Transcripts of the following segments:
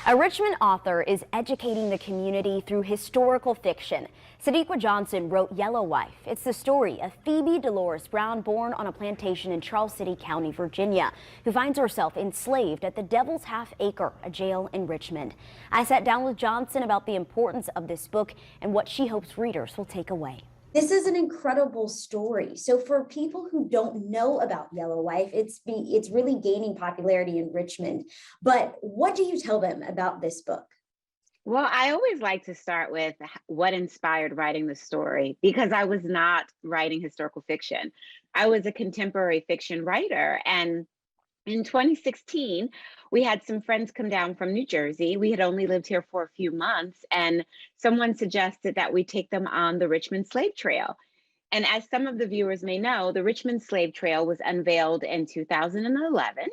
A Richmond author is educating the community through historical fiction. Sadeqa Johnson wrote Yellow Wife. It's the story of Phoebe Dolores Brown, born on a plantation in Charles City County, Virginia, who finds herself enslaved at the Devil's Half Acre, a jail in Richmond. I sat down with Johnson about the importance of this book and what she hopes readers will take away. This is an incredible story. So for people who don't know about Yellow Wife, it's really gaining popularity in Richmond. But what do you tell them about this book? Well, I always like to start with what inspired writing the story because I was not writing historical fiction. I was a contemporary fiction writer. And in 2016, we had some friends come down from New Jersey. We had only lived here for a few months, and someone suggested that we take them on the Richmond Slave Trail. And as some of the viewers may know, the Richmond Slave Trail was unveiled in 2011.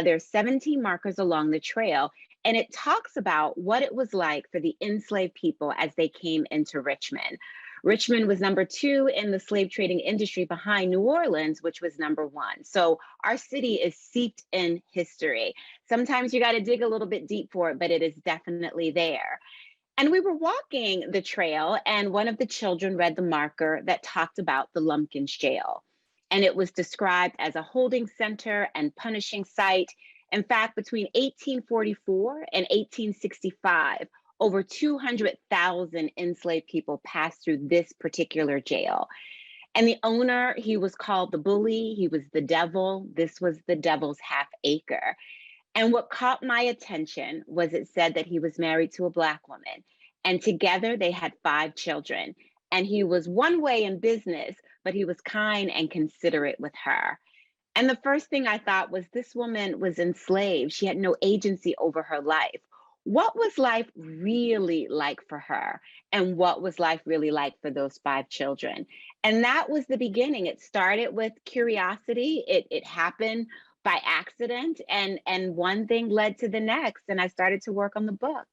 There's 17 markers along the trail, and it talks about what it was like for the enslaved people as they came into Richmond. Richmond was number 2 in the slave trading industry behind New Orleans, which was number 1. So our city is steeped in history. Sometimes you got to dig a little bit deep for it, but it is definitely there. And we were walking the trail, and one of the children read the marker that talked about the Lumpkins jail. And it was described as a holding center and punishing site. In fact, between 1844 and 1865, over 200,000 enslaved people passed through this particular jail. And the owner, he was called the bully, he was the devil. This was the Devil's Half Acre. And what caught my attention was it said that he was married to a Black woman, and together they had 5 children. And he was one way in business, but he was kind and considerate with her. And the first thing I thought was this woman was enslaved. She had no agency over her life. What was life really like for her? And what was life really like for those 5 children? And that was the beginning. It started with curiosity. It happened by accident, and one thing led to the next, and I started to work on the book.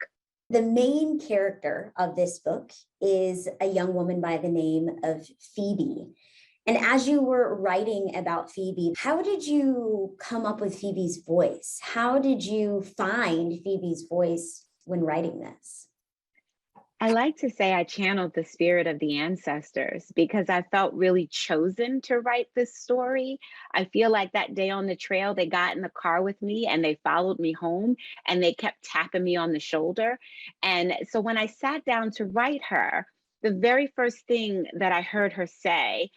The main character of this book is a young woman by the name of Phoebe. And as you were writing about Phoebe, how did you come up with Phoebe's voice? How did you find Phoebe's voice when writing this? I like to say I channeled the spirit of the ancestors because I felt really chosen to write this story. I feel like that day on the trail, they got in the car with me and they followed me home and they kept tapping me on the shoulder. And so when I sat down to write her, the very first thing that I heard her say,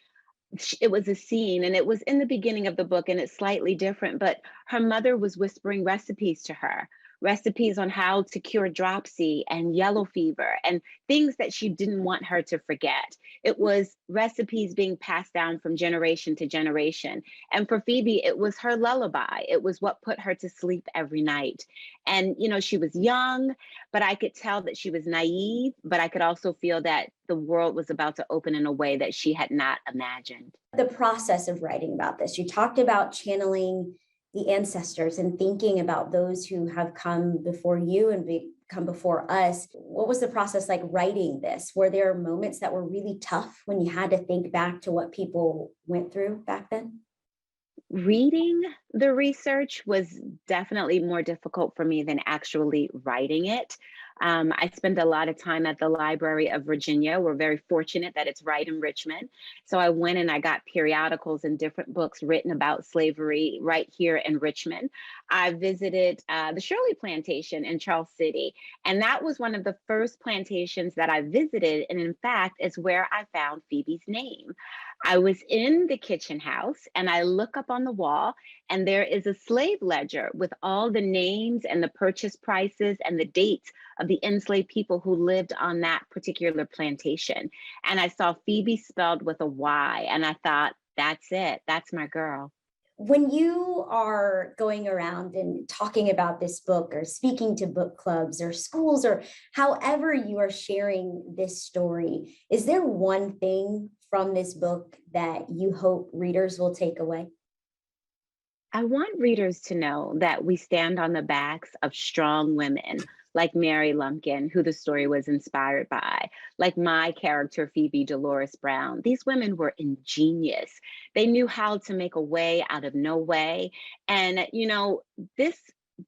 it was a scene, and it was in the beginning of the book, and it's slightly different, but her mother was whispering recipes to her, recipes on how to cure dropsy and yellow fever and things that she didn't want her to forget. It was recipes being passed down from generation to generation. And for Phoebe, it was her lullaby. It was what put her to sleep every night. And, you know, she was young, but I could tell that she was naive, but I could also feel that the world was about to open in a way that she had not imagined. The process of writing about this, you talked about channeling the ancestors and thinking about those who have come before you and come before us. What was the process like writing this? Were there moments that were really tough when you had to think back to what people went through back then? Reading the research was definitely more difficult for me than actually writing it. I spent a lot of time at the Library of Virginia. We're very fortunate that it's right in Richmond. So I went and I got periodicals and different books written about slavery right here in Richmond. I visited the Shirley Plantation in Charles City, and that was one of the first plantations that I visited. And in fact, is where I found Phoebe's name. I was in the kitchen house and I look up on the wall, and there is a slave ledger with all the names and the purchase prices and the dates of the enslaved people who lived on that particular plantation. And I saw Phoebe spelled with a Y, and I thought, that's it. That's my girl. When you are going around and talking about this book or speaking to book clubs or schools or however you are sharing this story, is there one thing from this book that you hope readers will take away? I want readers to know that we stand on the backs of strong women like Mary Lumpkin, who the story was inspired by, like my character, Phoebe Dolores Brown. These women were ingenious. They knew how to make a way out of no way. And, you know, this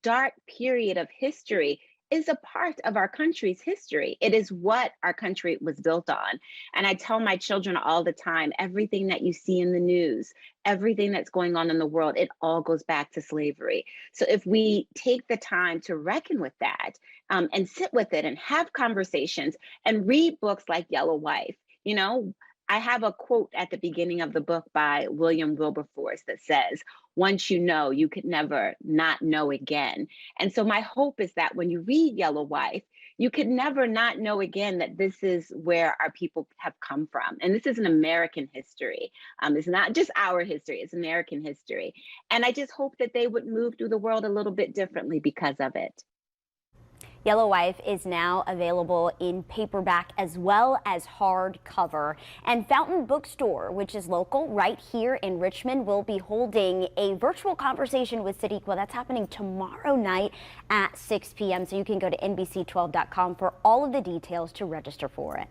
dark period of history, is a part of our country's history. It is what our country was built on. And I tell my children all the time, everything that you see in the news, everything that's going on in the world, it all goes back to slavery. So if we take the time to reckon with that, and sit with it and have conversations and read books like Yellow Wife, you know, I have a quote at the beginning of the book by William Wilberforce that says, once you know, you could never not know again. And so my hope is that when you read Yellow Wife, you could never not know again that this is where our people have come from. And this is an American history. It's not just our history, it's American history. And I just hope that they would move through the world a little bit differently because of it. Yellow Wife is now available in paperback as well as hardcover. And Fountain Bookstore, which is local right here in Richmond, will be holding a virtual conversation with Sadeqa. That's happening tomorrow night at 6 p.m. So you can go to NBC12.com for all of the details to register for it.